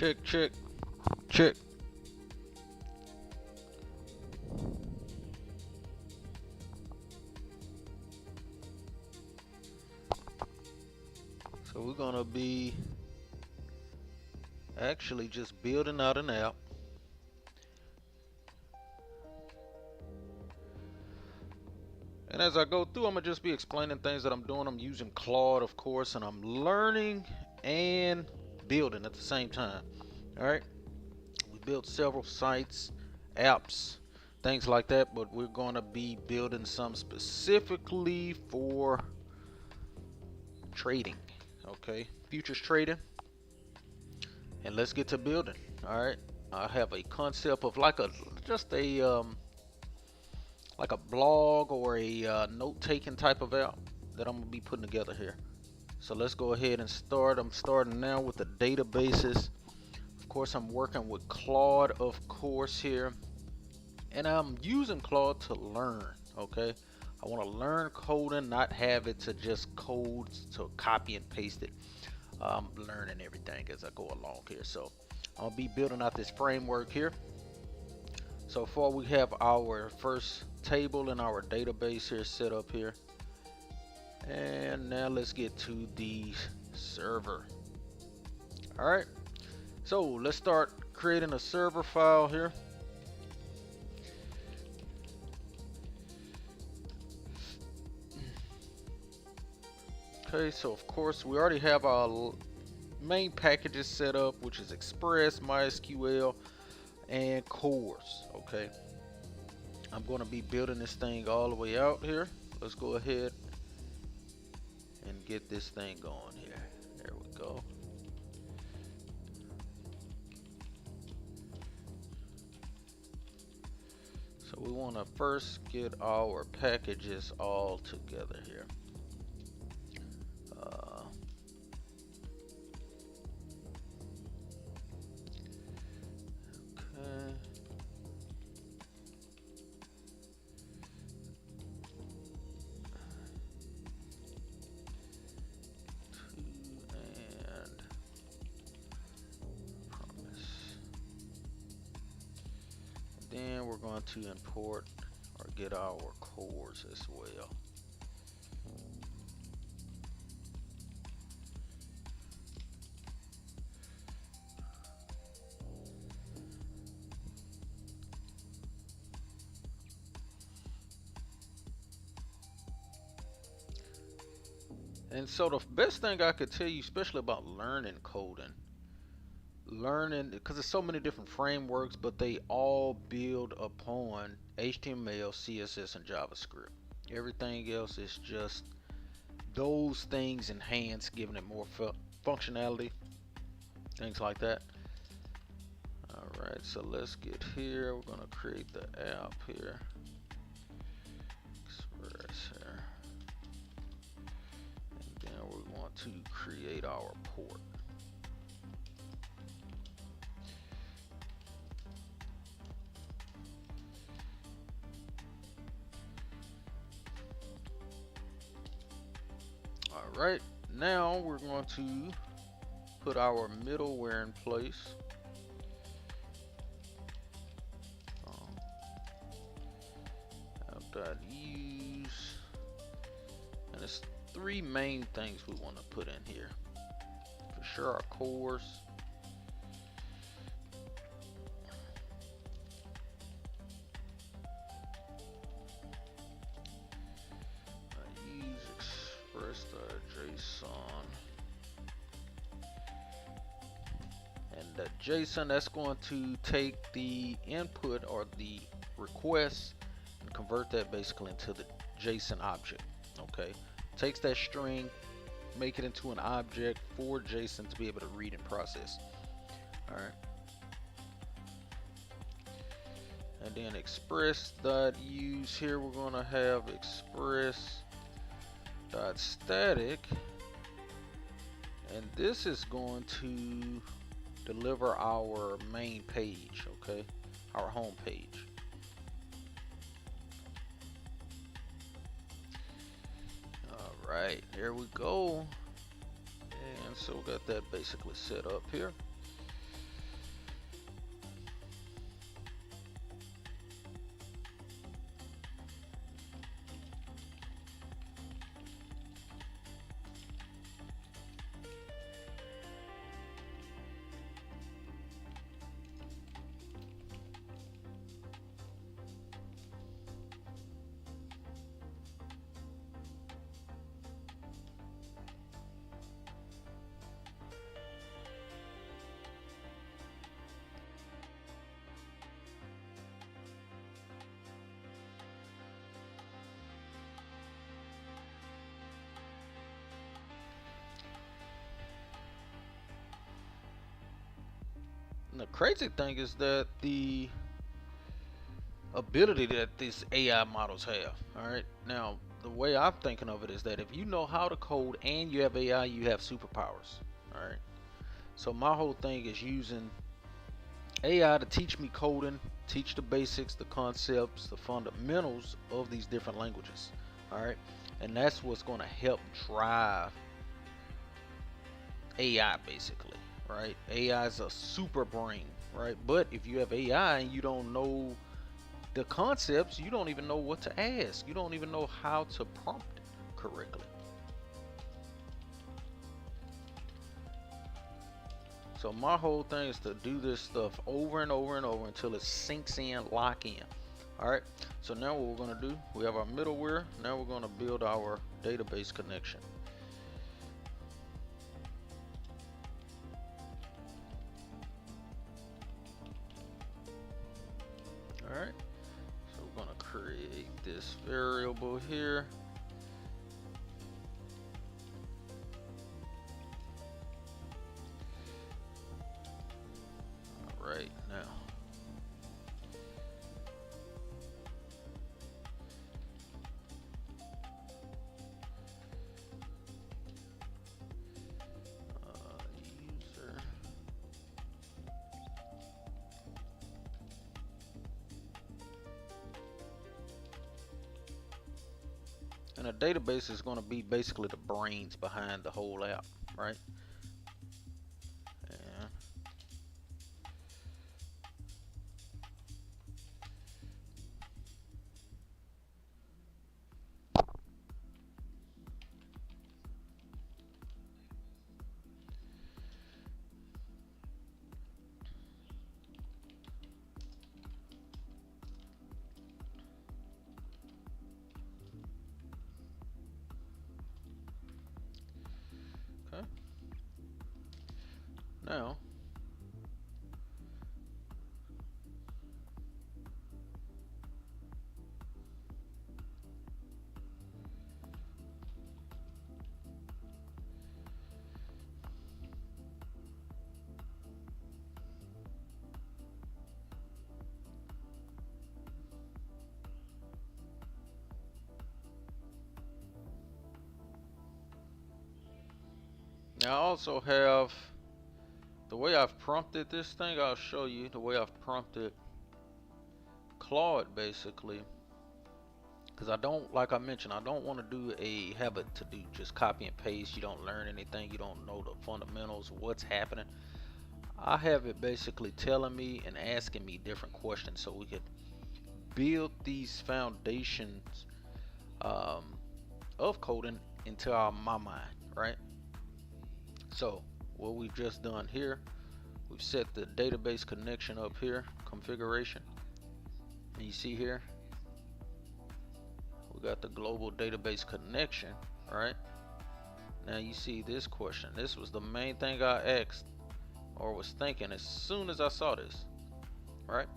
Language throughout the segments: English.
Check, check, check. So we're gonna be actually just building out an app. And as I go through, I'm gonna just be explaining things that I'm doing. I'm using CRUD, of course, and I'm learning and building at the same time. All right. We built several sites, apps, things like that, but we're gonna be building some specifically for trading. Okay, futures trading. And let's get to building. All right. I have a concept of like a blog or a note-taking type of app that I'm gonna be putting together here. So let's go ahead and start. I'm starting now with the databases. Of course, I'm working with CRUD, of course, here, and I'm using CRUD to learn. Okay, I want to learn coding, not have it to just code to copy and paste it. I'm learning everything as I go along here. So I'll be building out this framework here. So far we have our first table in our database here set up here. And now let's get to the server. All right, so let's start creating a server file here. Okay, so of course we already have our main packages set up, which is Express, MySQL, and cores. Okay, I'm going to be building this thing all the way out here. Let's go ahead and get this thing going here. There we go. So we want to first get our packages all together here. Okay. And promise. Then we're going to import or get our cores as well. And so the best thing I could tell you, especially about learning coding, because there's so many different frameworks, but they all build upon HTML, CSS, and JavaScript. Everything else is just those things enhanced, giving it more functionality, things like that. All right, so let's get here. We're gonna create the app here. Express here. And then we want to create our port. All right, now we're going to put our middleware in place. App.use, and there's three main things we want to put in here. For sure, our cores. Express.json, and the JSON, that's going to take the input or the request and convert that basically into the JSON object. Okay, takes that string, make it into an object for JSON to be able to read and process. All right, and then express.use here, we're going to have express.static, and this is going to deliver our main page. Okay, our home page. All right, here we go. And so we got that basically set up here. the crazy thing is that the ability that these AI models have. All right. Now, the way I'm thinking of it is that if you know how to code and you have AI, you have superpowers. All right. So my whole thing is using AI to teach me coding, teach the basics, the concepts, the fundamentals of these different languages. All right. And that's what's going to help drive AI basically. Right. AI is a super brain. Right. But if you have AI and you don't know the concepts, you don't even know what to ask. You don't even know how to prompt it correctly. So my whole thing is to do this stuff over and over and over until it sinks in, lock in. All right. So now what we're going to do, we have our middleware. Now we're going to build our database connection. All right. So we're going to create this variable here. All right. Now, user. And a database is going to be basically the brains behind the whole app, right? And okay. Now, I also have the way I've prompted this thing. I'll show you the way I've prompted Claude basically, because I don't, like I mentioned, I don't want to do a habit to do just copy and paste. You don't learn anything, you don't know the fundamentals, what's happening. I have it basically telling me and asking me different questions so we could build these foundations of coding into my mind, right? So what we've just done here, we've set the database connection up here, configuration, and you see here we got the global database connection. Right now you see this question. This was the main thing I asked or was thinking as soon as I saw this. Right.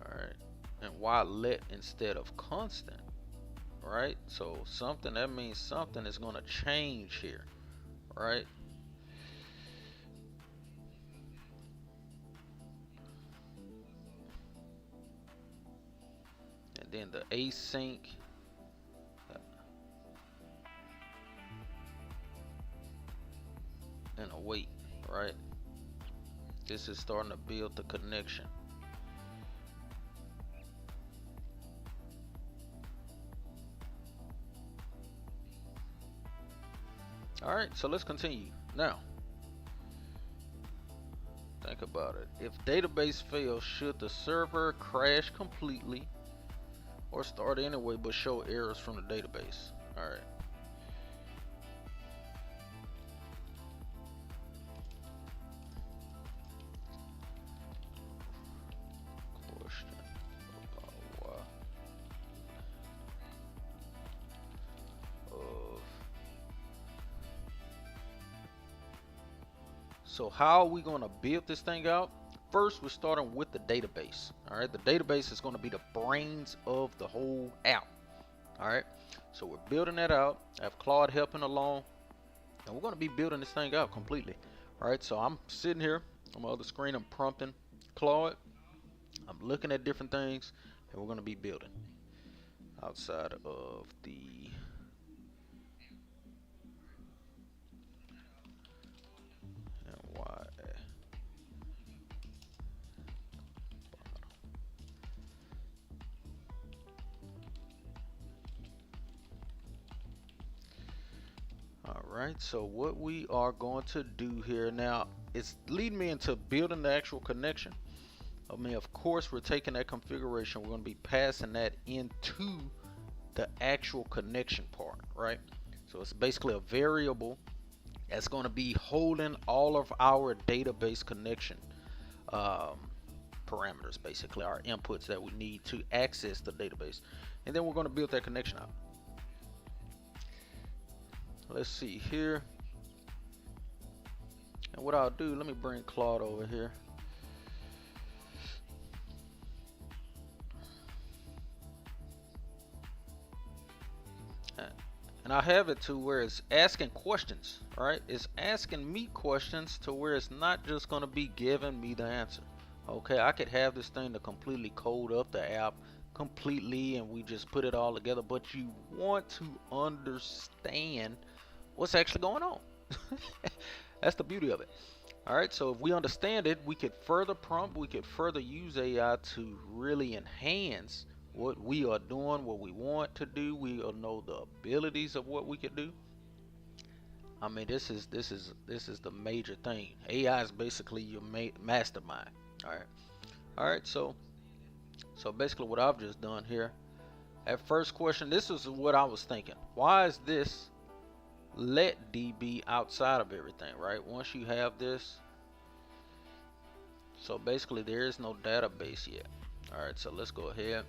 All right. And why let instead of constant? Right. So something, that means something is going to change here. Right. And then the async and await. Right. This is starting to build the connection. All right, so let's continue. Now, think about it. If database fails, should the server crash completely or start anyway but show errors from the database? All right. Question about why of. So how are we going to build this thing out? First, we're starting with the database. All right, the database is going to be the brains of the whole app. All right, so we're building that out. I have Claude helping along, and we're going to be building this thing out completely. All right, so I'm sitting here on my other screen. I'm prompting Claude. I'm looking at different things, and we're going to be building outside of the NY. All right, so what we are going to do here now is lead me into building the actual connection. I mean, of course, we're taking that configuration. We're going to be passing that into the actual connection part, right? So it's basically a variable that's going to be holding all of our database connection parameters, basically our inputs that we need to access the database. And then we're going to build that connection out. Let's see here. And what I'll do, let me bring Claude over here. And I have it to where it's asking questions, right? It's asking me questions to where it's not just going to be giving me the answer. Okay, I could have this thing to completely code up the app completely and we just put it all together, but you want to understand what's actually going on. That's the beauty of it. All right, so if we understand it, we could further prompt, we could further use AI to really enhance what we are doing, what we want to do. We'll know the abilities of what we could do. I mean, this is the major thing. AI is basically your mastermind. All right. So basically, what I've just done here. At first question, this is what I was thinking. Why is this let DB outside of everything, right? Once you have this, so basically there is no database yet. All right, so let's go ahead.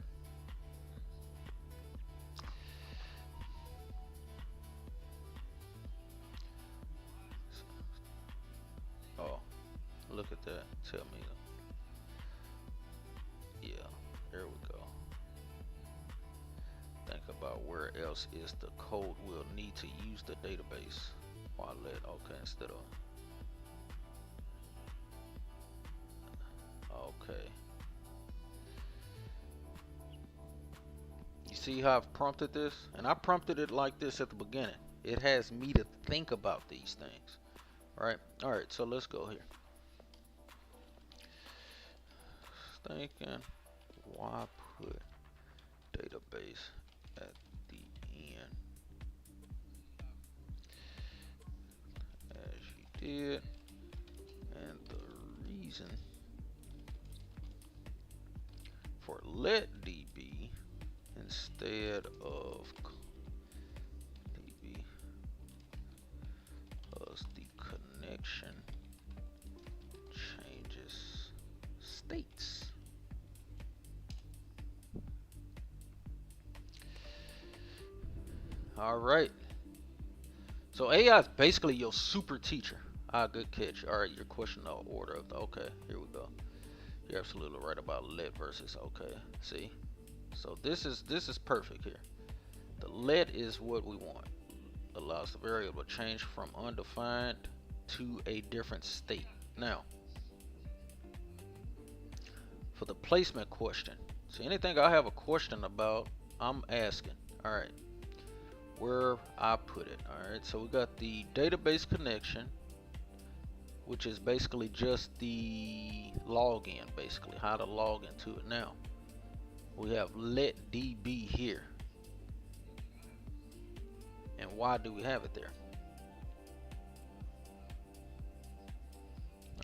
Oh, look at that. Tell me. Yeah, there we go. Think about where else is the code we'll need to use the database. Why let, okay, instead of, okay. You see how I've prompted this? And I prompted it like this at the beginning. It has me to think about these things. Right? Alright, so let's go here. Thinking, why put database at the end as you did, and the reason for let DB instead of DB plus the connection changes states. All right. So AI is basically your super teacher. Ah, good catch. All right, your question no order of the, okay, here we go. You're absolutely right about let versus okay. See? So this is perfect here. The let is what we want. Allows the variable to change from undefined to a different state. Now, for the placement question, so anything I have a question about, I'm asking. All right, where I put it. All right, so we got the database connection, which is basically just the login, basically how to log into it. Now we have let DB here, and why do we have it there?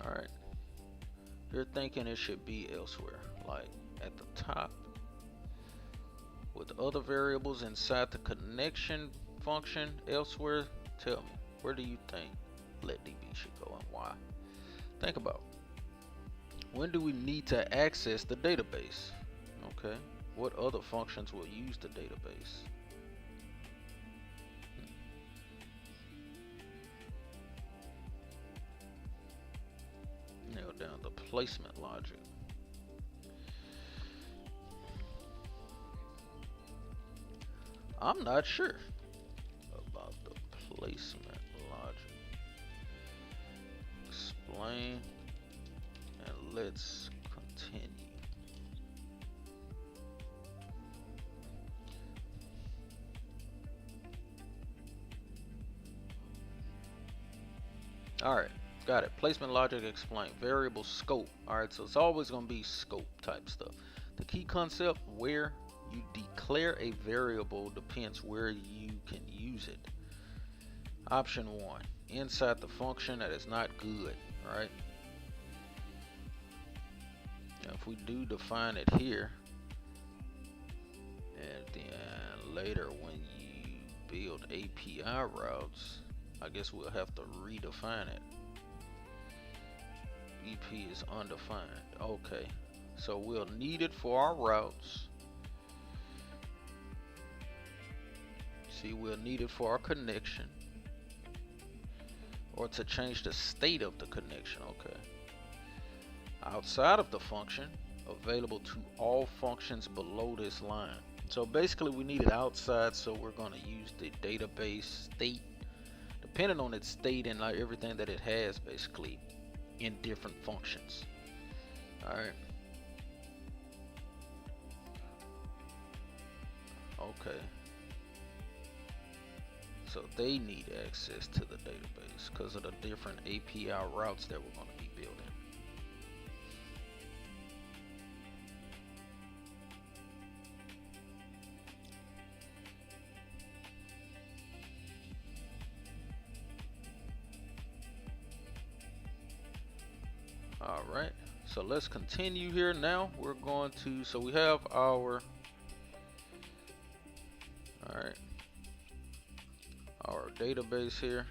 All right, you're thinking it should be elsewhere, like at the top with other variables inside the connection function elsewhere. Tell me, where do you think let DB should go and why? Think about, when do we need to access the database? Okay, what other functions will use the database? Nail down the placement logic. I'm not sure about the placement logic. explain, and let's continue. All right, got it. Placement logic explained. Variable scope. All right, so it's always going to be scope type stuff. The key concept where you declare a variable depends where you can use it. Option 1, inside the function, that is not good, right? Now, if we do define it here, and then later when you build API routes, I guess we'll have to redefine it. EP is undefined. Okay, so we'll need it for our routes. See, we'll need it for our connection, or to change the state of the connection. Okay. Outside of the function, available to all functions below this line. So basically we need it outside, so we're going to use the database state, depending on its state and like everything that it has basically in different functions. Alright. Okay. So they need access to the database because of the different API routes that we're going to be building. Alright, so let's continue here. Now we're going to, so we have our, alright, our database here.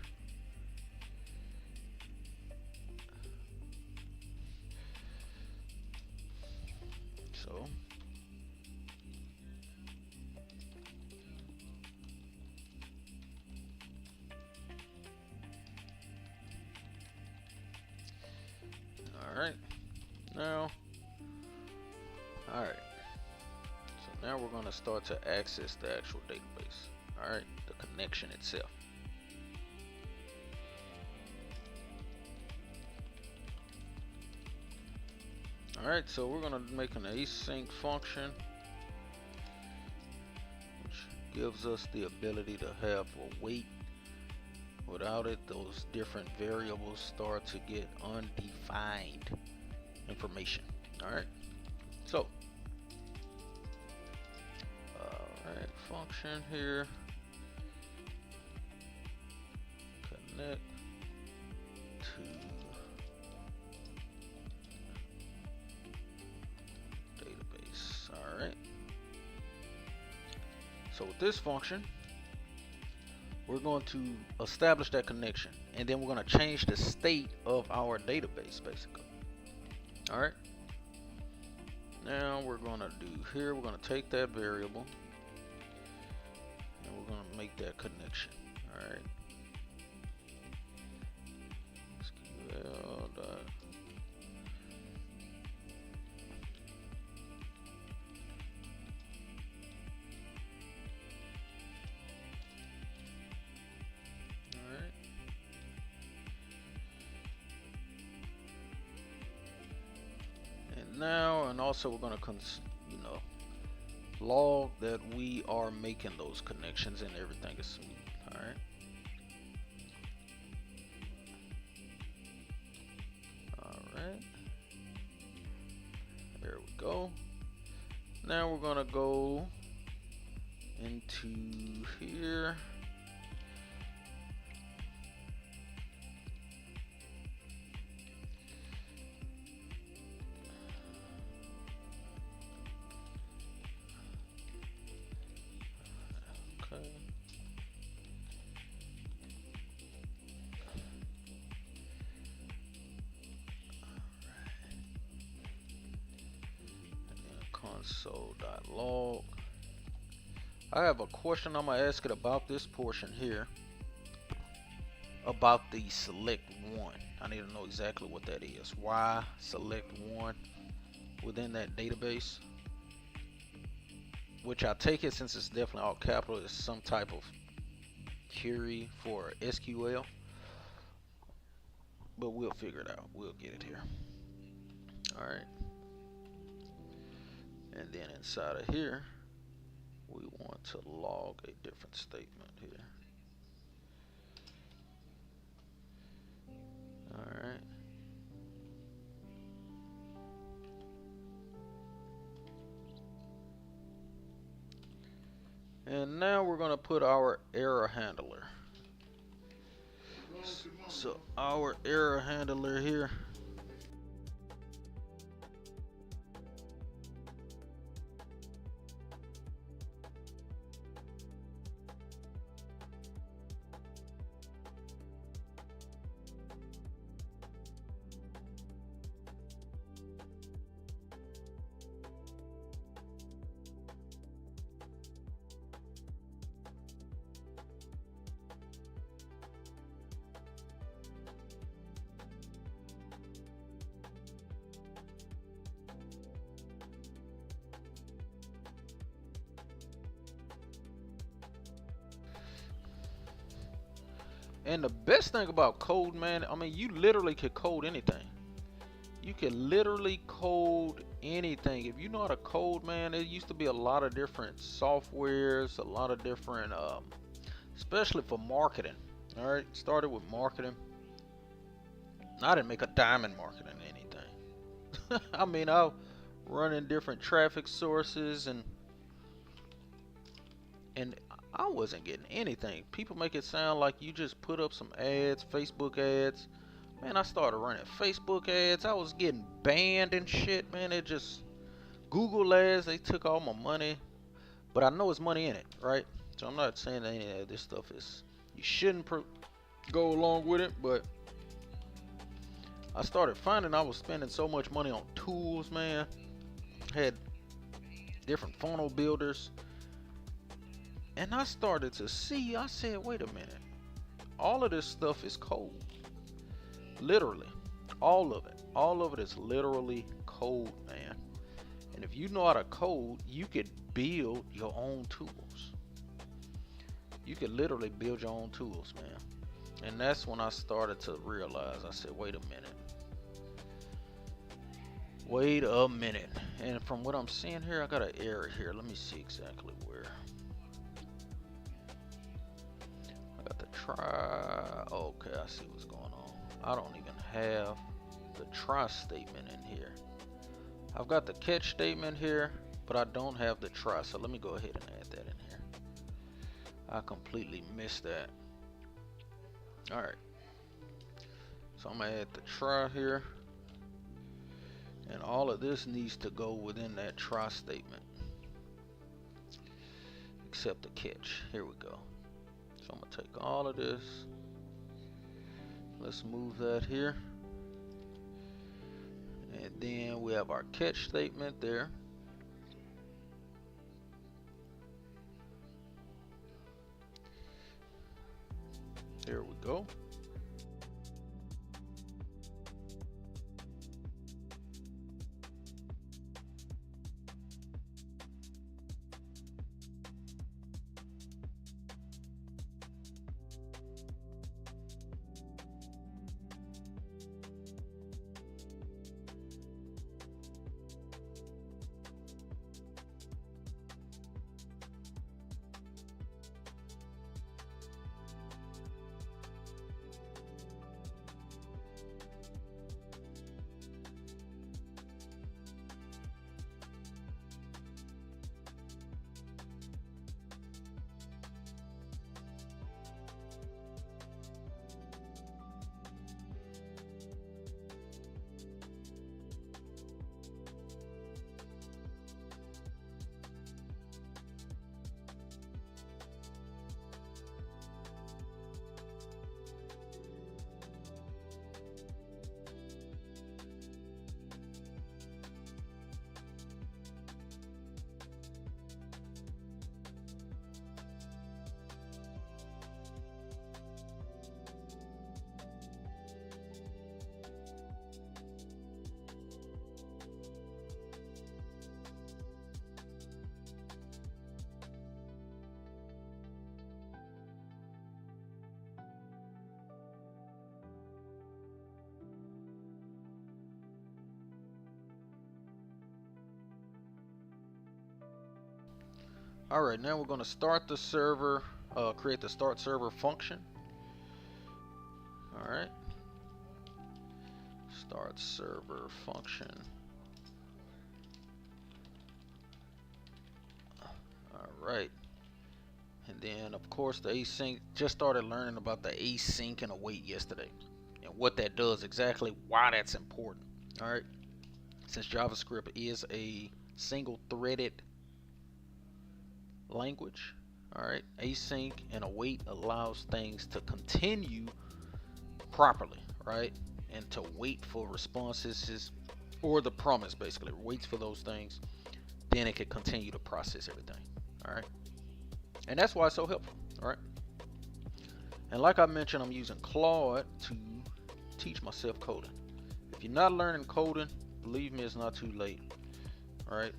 So alright, now, alright, so now we're going to start to access the actual database. Alright, the connection itself. Alright, so we're going to make an async function, which gives us the ability to have a wait. Without it, those different variables start to get undefined information. Alright, so alright, function here, connect to database. Alright, so with this function we're going to establish that connection, and then we're going to change the state of our database basically. Alright, now we're going to do here, we're going to take that variable and we're going to make that connection. Alright, SQL dot now, and also we're going to log that we are making those connections and everything is smooth. All right, there we go. Now we're going to go into here. Console.log. I have a question I'm gonna ask it about this portion here, about the select one. I need to know exactly what that is. Why select one within that database? Which I take it, since it's definitely all capital, is some type of query for SQL. but we'll figure it out. We'll get it here. All right. And then inside of here, we want to log a different statement here. All right. And now we're going to put our error handler. So our error handler here, and the best thing about code, man, I mean, you literally could code anything. You can literally code anything. If you know how to code, man, there used to be a lot of different softwares, a lot of different, especially for marketing. All right, started with marketing. I didn't make a dime in marketing anything. I mean, I'll run in different traffic sources and I wasn't getting anything. People make it sound like you just put up some ads, Facebook ads. Man, I started running Facebook ads. I was getting banned and shit, man. It just, Google ads, they took all my money. But I know there's money in it, right? So I'm not saying that any of this stuff is, you shouldn't go along with it. But I started finding I was spending so much money on tools, man. Had different funnel builders. And I started to see, I said, wait a minute. All of this stuff is code. Literally. All of it. All of it is literally code, man. And if you know how to code, you could build your own tools. You could literally build your own tools, man. And that's when I started to realize, I said, wait a minute. Wait a minute. And from what I'm seeing here, I got an error here. Let me see exactly where. Try. Okay, I see what's going on. I don't even have the try statement in here. I've got the catch statement here, but I don't have the try. So let me go ahead and add that in here. I completely missed that. All right. So I'm gonna add the try here, and all of this needs to go within that try statement, except the catch. Here we go. So I'm gonna take all of this. Let's move that here. And then we have our catch statement there. There we go. All right, now we're going to start the server, create the start server function. All right, start server function. All right, and then of course the async. Just started learning about the async and await yesterday, and what that does exactly, why that's important. All right, since JavaScript is a single-threaded language, all right, async and await allows things to continue properly, right, and to wait for responses, or the promise basically waits for those things, then it can continue to process everything. All right, and that's why it's so helpful. All right, and like I mentioned, I'm using Claude to teach myself coding. If you're not learning coding, believe me, it's not too late. All right,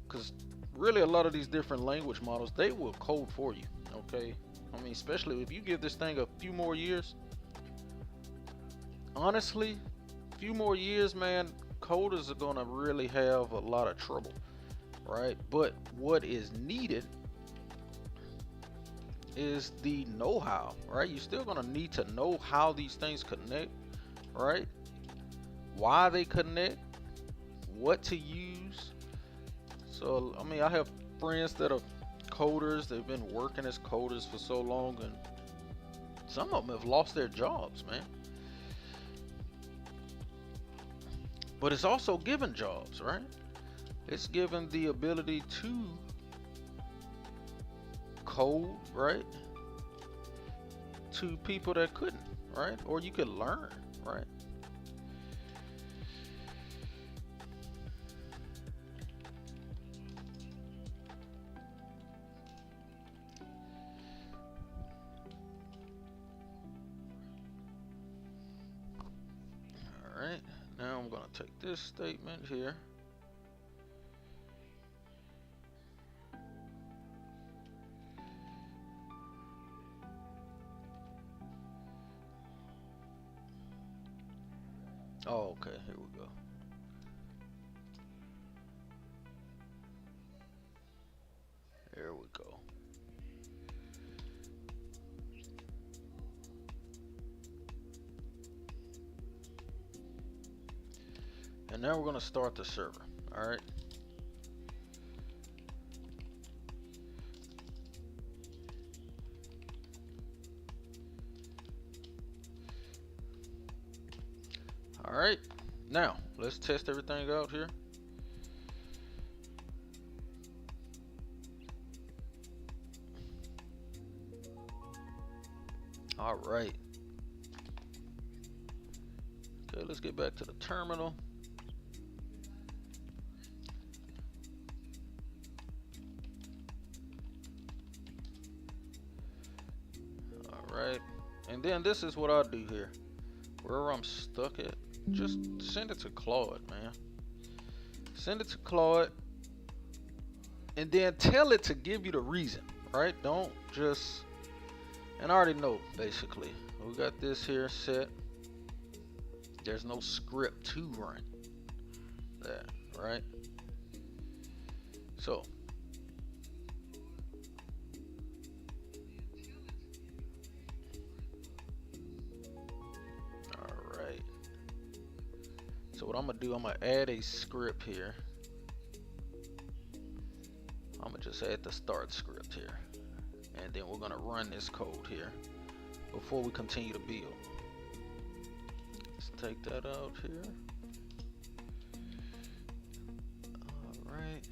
because really a lot of these different language models, they will code for you. Okay, I mean, especially if you give this thing a few more years. Honestly, a few more years, man, coders are gonna really have a lot of trouble, right? But what is needed is the know-how, right? You're still gonna need to know how these things connect, right? Why they connect, what to use. So, I mean, I have friends that are coders. They've been working as coders for so long, and some of them have lost their jobs, man. But it's also given jobs, right? It's given the ability to code, right, to people that couldn't, right? Or you could learn, right? All right, now I'm gonna take this statement here. Oh, okay, here we go. There we go. And now we're gonna start the server. All right. All right. Now let's test everything out here. All right. Okay, let's get back to the terminal. All right. And then this is what I do here. Wherever I'm stuck at, just send it to Claude, man. Send it to Claude. And then tell it to give you the reason, right? Don't just, and I already know, basically. We got this here set. There's no script to run that, right? So, all right. So what I'm gonna do, I'm gonna add a script here. I'm gonna just add the start script here. And then we're gonna run this code here before we continue to build. Let's take that out here. All right.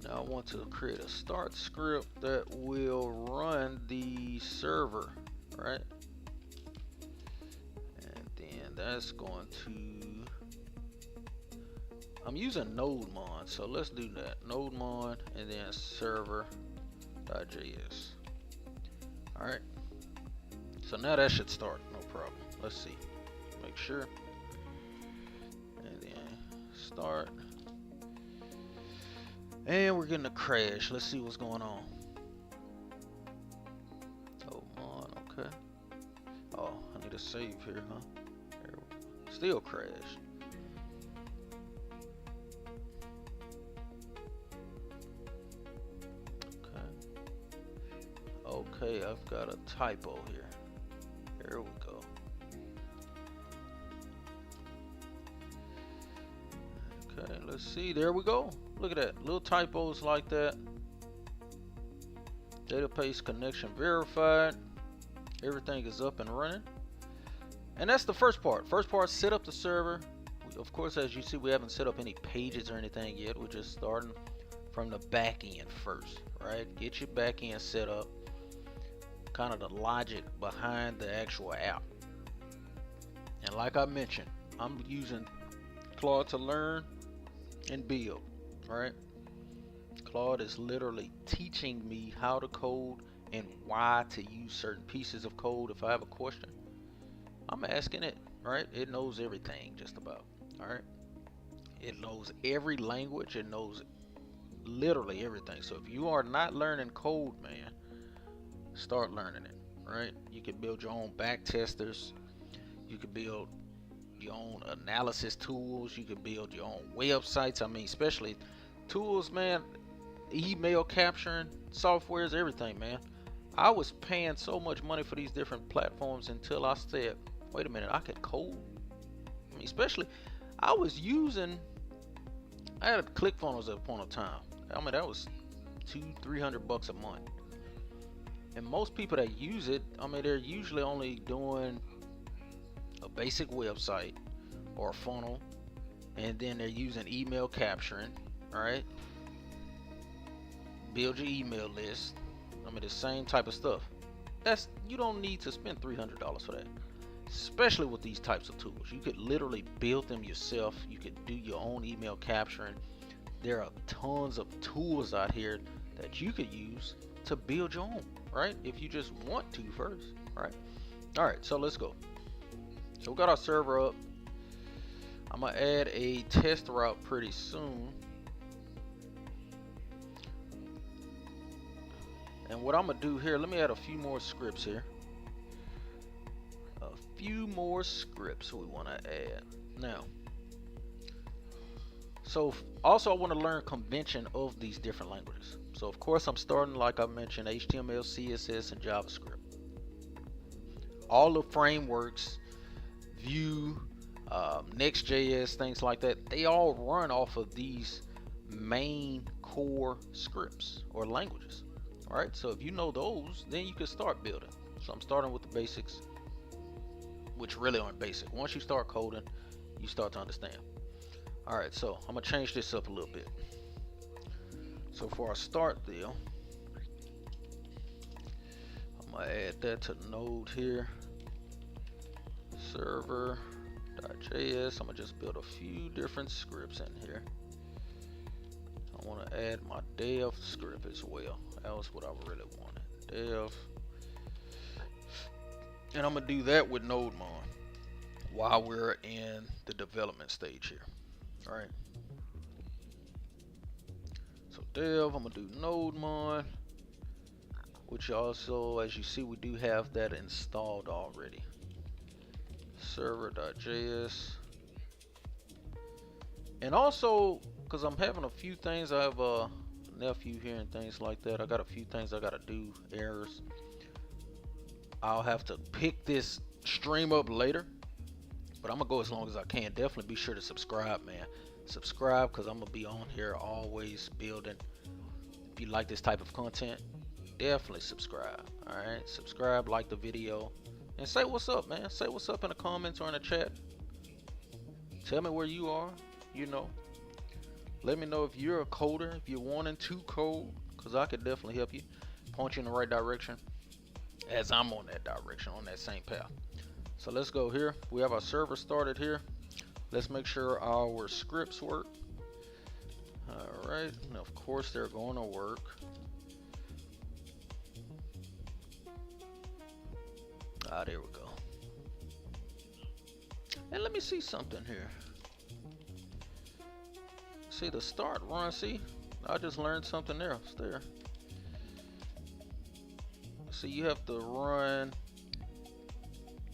Now I want to create a start script that will run the server, right? And then that's going to, I'm using Node.js, so let's do that. Node.js and then server.js. All right. So now that should start, no problem. Let's see. Make sure. And then start. And we're getting a crash. Let's see what's going on. Oh, on, okay. Oh, I need a save here, huh? There we go. Still crash. Okay, I've got a typo here. There we go. Okay, let's see. There we go. Look at that. Little typos like that. Database connection verified. Everything is up and running. And that's the first part. First part, set up the server. Of course, as you see, we haven't set up any pages or anything yet. We're just starting from the back end first, right? Get your back end set up. Kind of the logic behind the actual app. And like I mentioned, I'm using CRUD to learn and build, right? CRUD is literally teaching me how to code and why to use certain pieces of code. If I have a question, I'm asking it, right? It knows everything just about, all right? It knows every language. It knows literally everything. So if you are not learning code, man, start learning it, right? You can build your own back testers. You can build your own analysis tools. You can build your own websites. I mean, especially tools, man. Email capturing softwares, everything, man. I was paying so much money for these different platforms until I said, wait a minute, I could code. I mean, especially I had ClickFunnels at a point of time. I mean, that was $200-300 a month. And most people that use it, I mean, they're usually only doing a basic website or a funnel, and then they're using email capturing, right? Build your email list. I mean, the same type of stuff. You don't need to spend $300 for that, especially with these types of tools. You could literally build them yourself. You could do your own email capturing. There are tons of tools out here that you could use to build your own, right? If you just want to first, right? All right, so let's go. So we got our server up. I'm gonna add a test route pretty soon. And what I'm gonna do here, let me add a few more scripts here. A few more scripts we wanna add. Now, so also I wanna learn convention of these different languages. So of course I'm starting, like I mentioned, HTML, CSS, and JavaScript. All the frameworks, Vue, Next.js, things like that, they all run off of these main core scripts or languages. All right, so if you know those, then you can start building. So I'm starting with the basics, which really aren't basic. Once you start coding, you start to understand. All right, so I'm gonna change this up a little bit. So for our start deal, I'm gonna add that to Node here. Server.js. I'm gonna just build a few different scripts in here. I want to add my dev script as well. That was what I really wanted. Dev. And I'm gonna do that with NodeMon while we're in the development stage here. All right. So dev, I'm gonna do NodeMon, which also, as you see, we do have that installed already. Server.js. And also, because I'm having a few things, I have a nephew here and things like that. I got a few things I gotta do, errors. I'll have to pick this stream up later, but I'm gonna go as long as I can. Definitely be sure to subscribe, man. Subscribe, because I'm gonna be on here always building. If you like this type of content, definitely subscribe. All right, subscribe, like the video, and say what's up, man. Say what's up in the comments or in the chat. Tell me where you are, you know. Let me know if you're a coder, if you're wanting to code, because I could definitely help you, point you in the right direction, as I'm on that direction, on that same path. So let's go here. We have our server started here. Let's make sure our scripts work. All right, and of course they're going to work. Ah, there we go. And let me see something here. See the start run, see? I just learned something else there. See, you have to run,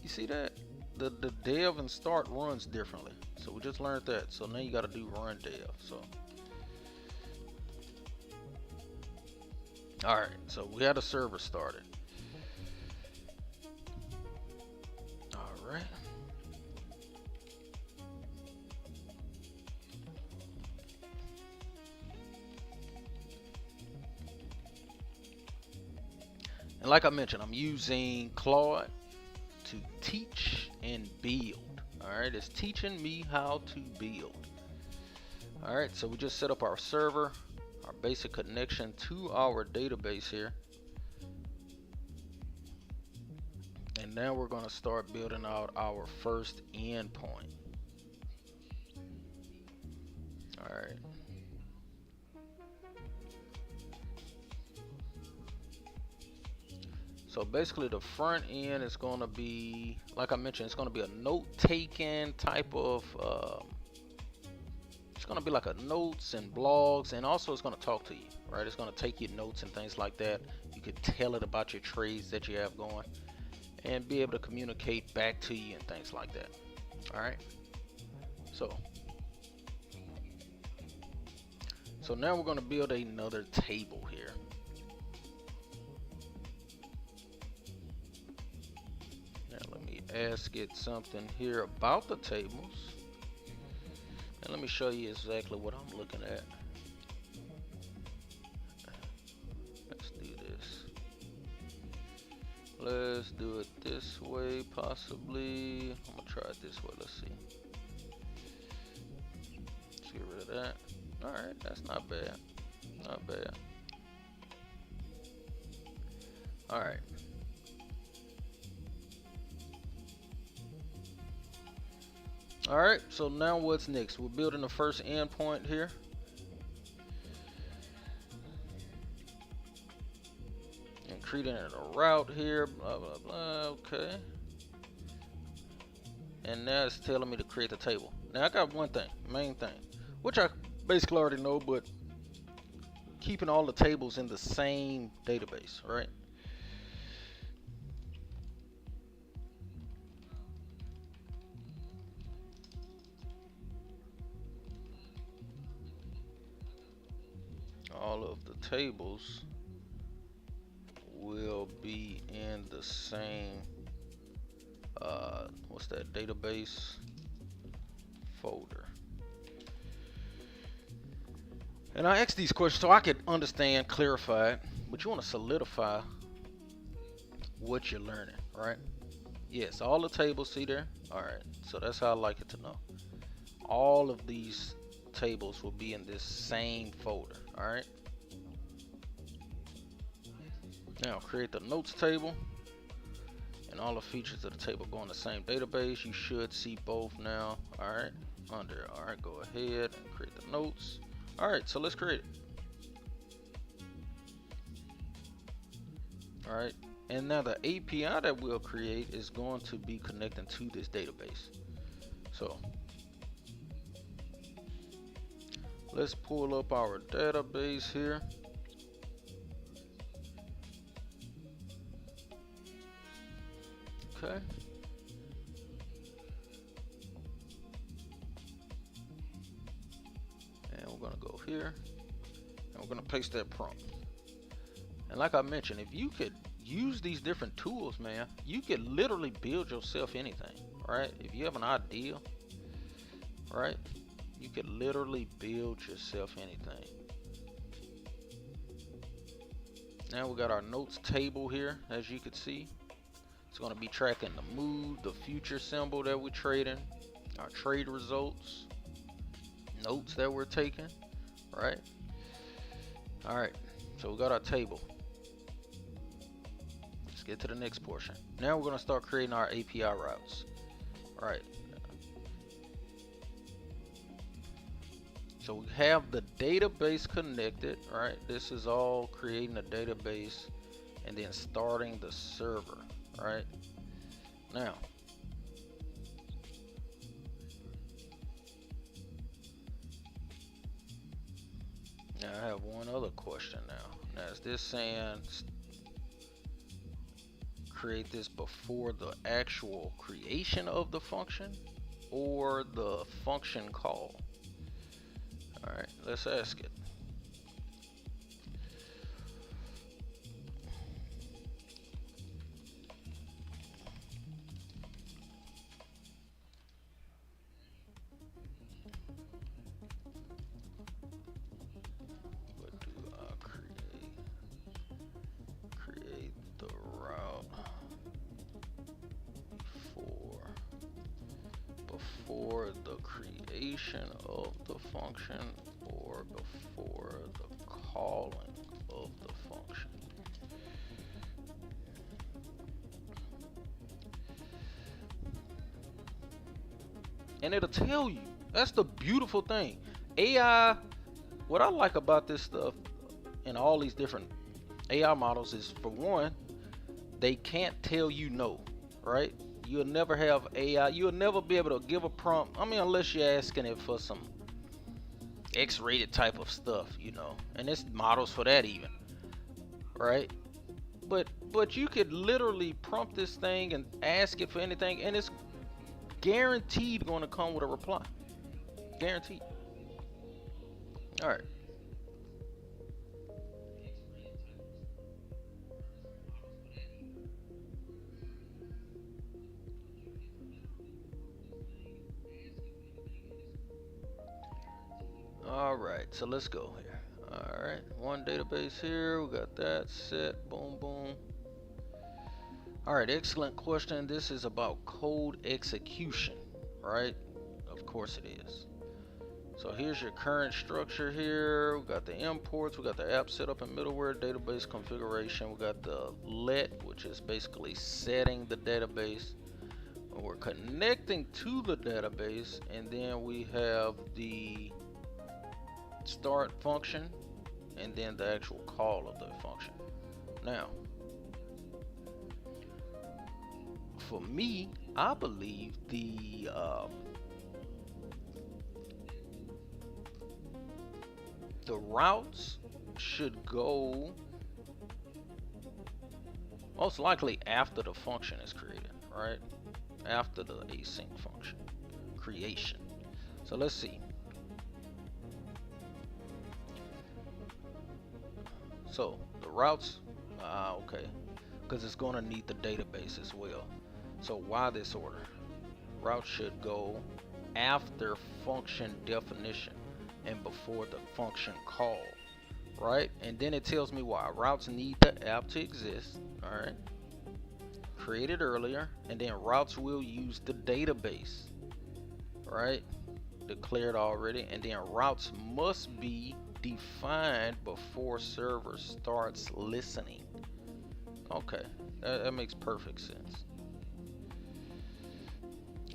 you see that? The dev and start runs differently. So we just learned that. So now you gotta do run dev, so. All right, so we had a server started. And like I mentioned, I'm using Claude to teach and build. Alright, it's teaching me how to build. Alright, so we just set up our server, our basic connection to our database here. And now we're going to start building out our first endpoint. Alright. So basically the front end is going to be, like I mentioned, it's going to be a note-taking type of, it's going to be like a notes and blogs, and also it's going to talk to you, right? It's going to take your notes and things like that. You could tell it about your trades that you have going and be able to communicate back to you and things like that. All right. So now we're going to build another table here. Now let me ask it something here about the tables. And let me show you exactly what I'm looking at. Let's do this. Let's do it this way, possibly. I'm gonna try it this way. Let's see. Let's get rid of that. Alright, that's not bad. Not bad. Alright. Alright, so now what's next? We're building the first endpoint here. And creating a route here, blah, blah, blah, okay. And now it's telling me to create the table. Now I got one thing, main thing, which I basically already know, but keeping all the tables in the same database, right? All of the tables will be in the same what's that, database folder. And I ask these questions so I could understand, clarify it, but you want to solidify what you're learning, right? Yes, all the tables, see there? Alright, so that's how I like it to know. All of these tables will be in this same folder, alright? Now create the notes table, and all the features of the table go in the same database. You should see both now. Alright, under, alright, go ahead and create the notes. Alright, so let's create it. Alright, and now the API that we'll create is going to be connecting to this database. So let's pull up our database here. Okay. And we're gonna go here and we're gonna paste that prompt. And like I mentioned, if you could use these different tools, man, you could literally build yourself anything, right? If you have an idea, right, you could literally build yourself anything. Now we got our notes table here, as you can see. It's going to be tracking the mood, the future symbol that we're trading, our trade results, notes that we're taking, right? All right, so we got our table. Let's get to the next portion. Now we're going to start creating our API routes. All right. So we have the database connected, right? This is all creating a database and then starting the server. Right now, I have one other question now. Now, is this saying create this before the actual creation of the function or the function call? All right, let's ask it. What do I create? Create the before the creation of the function or before the calling of the function. And it'll tell you. That's the beautiful thing. AI, what I like about this stuff and all these different AI models is, for one, they can't tell you no, right? You'll never have AI, you'll never be able to give a prompt. I mean, unless you're asking it for some X-rated type of stuff, you know, and there's models for that even, right? But you could literally prompt this thing and ask it for anything, and it's guaranteed going to come with a reply. Guaranteed. All right. All right, so let's go here. All right, one database here. We got that set. Boom, boom. All right, excellent question. This is about code execution, right? Of course it is. So here's your current structure here. We got the imports, we got the app setup and middleware, database configuration. We got the let, which is basically setting the database. We're connecting to the database, and then we have the start function, and then the actual call of the function. Now, for me, I believe the routes should go most likely after the function is created, right? After the async function creation. So let's see. So the routes, okay, because it's going to need the database as well. So why this order? Routes should go after function definition and before the function call, right? And then it tells me why. Routes need the app to exist, all right? Created earlier, and then routes will use the database, right? Declared already, and then routes must be defined before server starts listening. Okay, that makes perfect sense.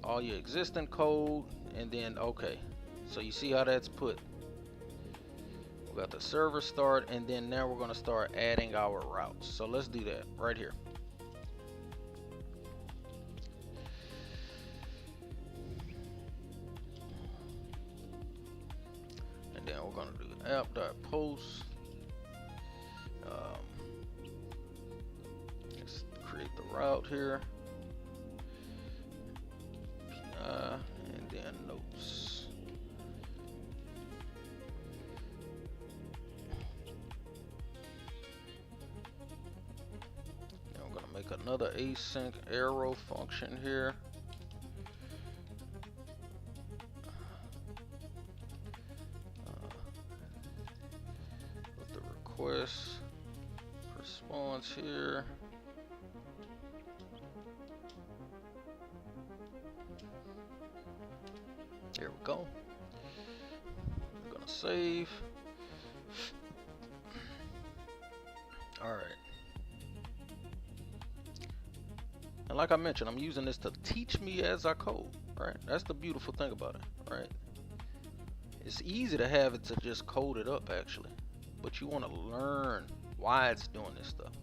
All your existing code, and then okay, so you see how that's put. We got the server start, and then now we're going to start adding our routes. So let's do that right here. And then we're going to do app.post. Let's create the route here. And then notes. Now I'm going to make another async arrow function here. With the request response here. There we go. I'm gonna save. All right. And like I mentioned, I'm using this to teach me as I code, right? That's the beautiful thing about it, right? It's easy to have it to just code it up actually, but you want to learn why it's doing this stuff.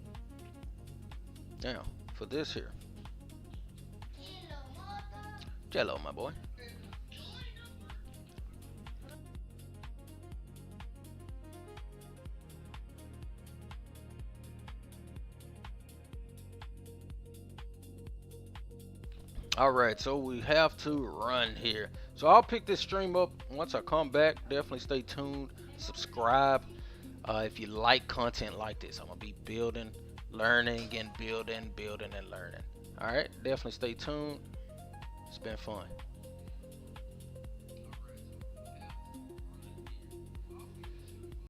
Now, for this here. Jello, my boy. Alright, so we have to run here. So I'll pick this stream up once I come back. Definitely stay tuned. Subscribe if you like content like this. I'm going to be building, learning, and building and learning. Alright, definitely stay tuned. It's been fun.